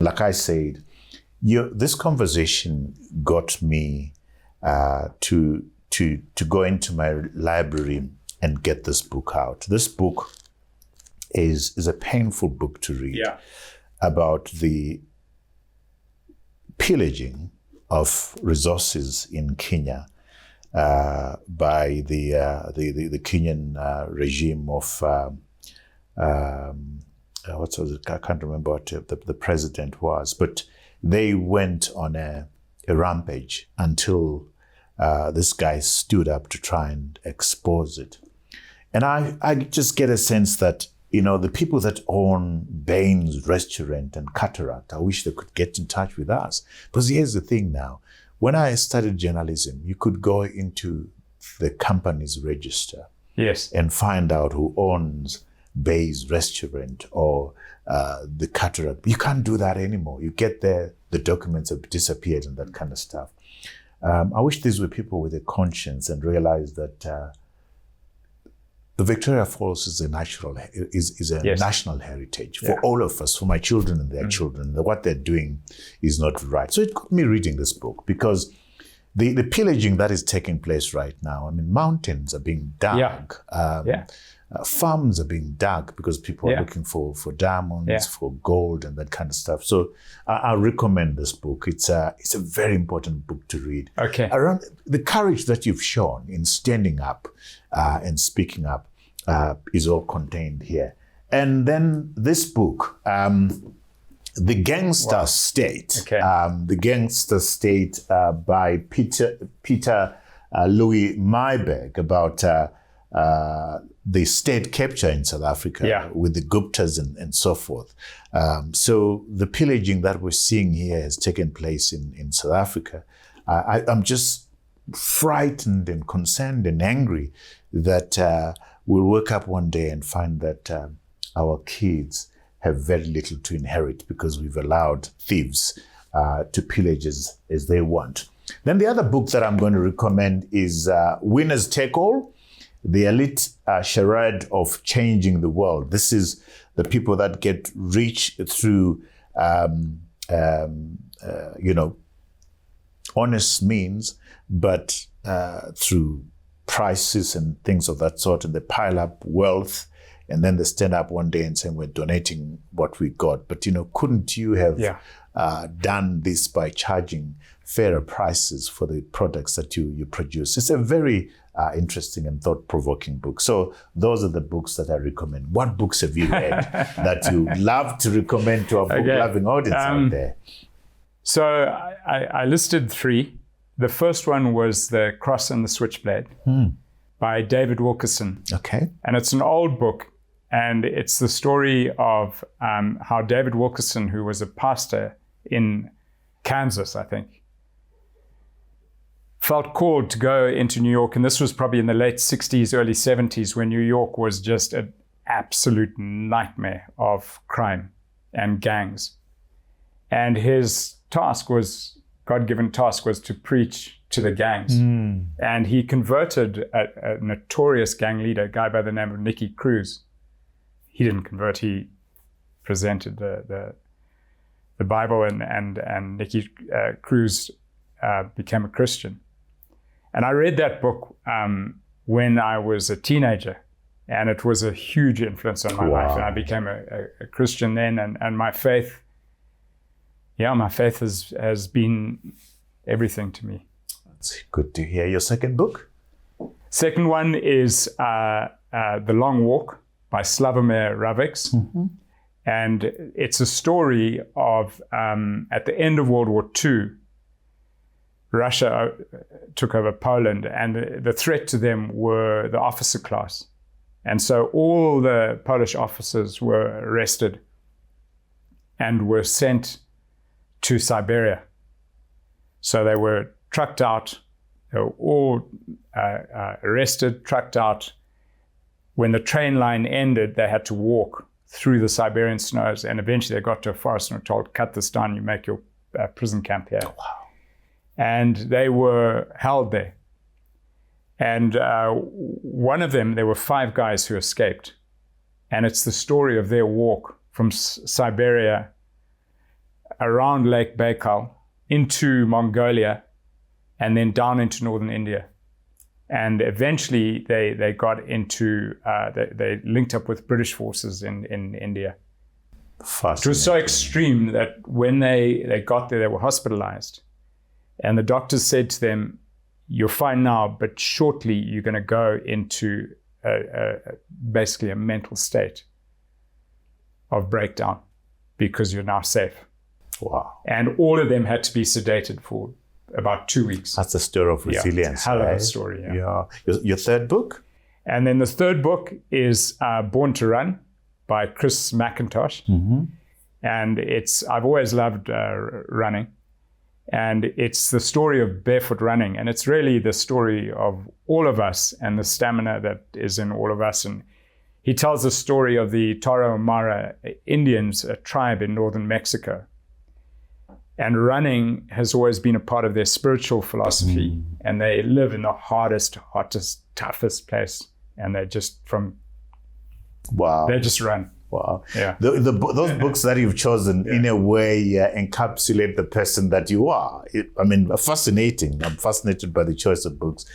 like I said, this conversation got me to go into my library and get this book out. This book is a painful book to read about the pillaging of resources in Kenya by the Kenyan regime of what was it? I can't remember what the president was, but they went on a rampage until this guy stood up to try and expose it. And I just get a sense that, the people that own Bain's Restaurant and Cataract, I wish they could get in touch with us. Because here's the thing now. When I studied journalism, you could go into the company's register and find out who owns Bain's Restaurant or the Cataract. You can't do that anymore. You get there, the documents have disappeared and that kind of stuff. I wish these were people with a conscience and realize that the Victoria Falls is a national heritage for all of us, for my children and their children. What they're doing is not right. So it got me reading this book because the pillaging that is taking place right now, mountains are being dug. Farms are being dug because people are looking for diamonds, for gold and that kind of stuff. So I recommend this book. It's a very important book to read. Okay. Around the courage that you've shown in standing up and speaking up is all contained here. And then this book, The Gangster State. Okay. The Gangster State by Peter Louis Myberg about the state capture in South Africa with the Guptas and so forth. So the pillaging that we're seeing here has taken place in South Africa. I'm just frightened and concerned and angry that we'll wake up one day and find that our kids have very little to inherit because we've allowed thieves to pillage as they want. Then the other book that I'm going to recommend is Winners Take All, The Elite Charade of Changing the World. This is the people that get rich through, honest means, but through prices and things of that sort, and they pile up wealth, and then they stand up one day and say, we're donating what we got. But, couldn't you have done this by charging fairer prices for the products that you produce? It's a very interesting and thought-provoking book. So those are the books that I recommend. What books have you read that you love to recommend to our book-loving audience out there? So I listed 3. The first one was The Cross and the Switchblade by David Wilkerson. Okay. And it's an old book, and it's the story of how David Wilkerson, who was a pastor in Kansas, I think, felt called to go into New York. And this was probably in the late 60s, early 70s, when New York was just an absolute nightmare of crime and gangs. And his God-given task was to preach to the gangs. And he converted a notorious gang leader, a guy by the name of Nicky Cruz. He didn't convert, he presented the Bible, and Nicky Cruz became a Christian. And I read that book when I was a teenager, and it was a huge influence on my life. And I became a Christian then, and my faith, has been everything to me. That's good to hear. Your second book? Second one is The Long Walk by Slavomir Raviks. And it's a story of, at the end of World War II, Russia took over Poland, and the threat to them were the officer class. And so all the Polish officers were arrested and were sent to Siberia. So they were trucked out. They were all arrested, trucked out. When the train line ended, they had to walk through the Siberian snows, and eventually they got to a forest and were told, cut this down, you make your prison camp here. Wow. And they were held there. And one of them, there were 5 guys who escaped. And it's the story of their walk from Siberia around Lake Baikal into Mongolia and then down into northern India. And eventually they got into, they linked up with British forces in India. It was so extreme that when they got there, they were hospitalized. And the doctors said to them, "You're fine now, but shortly you're going to go into basically a mental state of breakdown because you're now safe." Wow. And all of them had to be sedated for about 2 weeks. That's a story of resilience. Hell of a story, yeah. Your third book? And then the third book is Born to Run by Chris McIntosh. Mm-hmm. And I've always loved running. And it's the story of barefoot running. And it's really the story of all of us and the stamina that is in all of us. And he tells the story of the Tarahumara Indians, a tribe in northern Mexico. And running has always been a part of their spiritual philosophy. Mm. And they live in the hardest, hottest, toughest place. And they just they just run. Wow. Yeah. Those books that you've chosen, in a way, encapsulate the person that you are. Fascinating. I'm fascinated by the choice of books.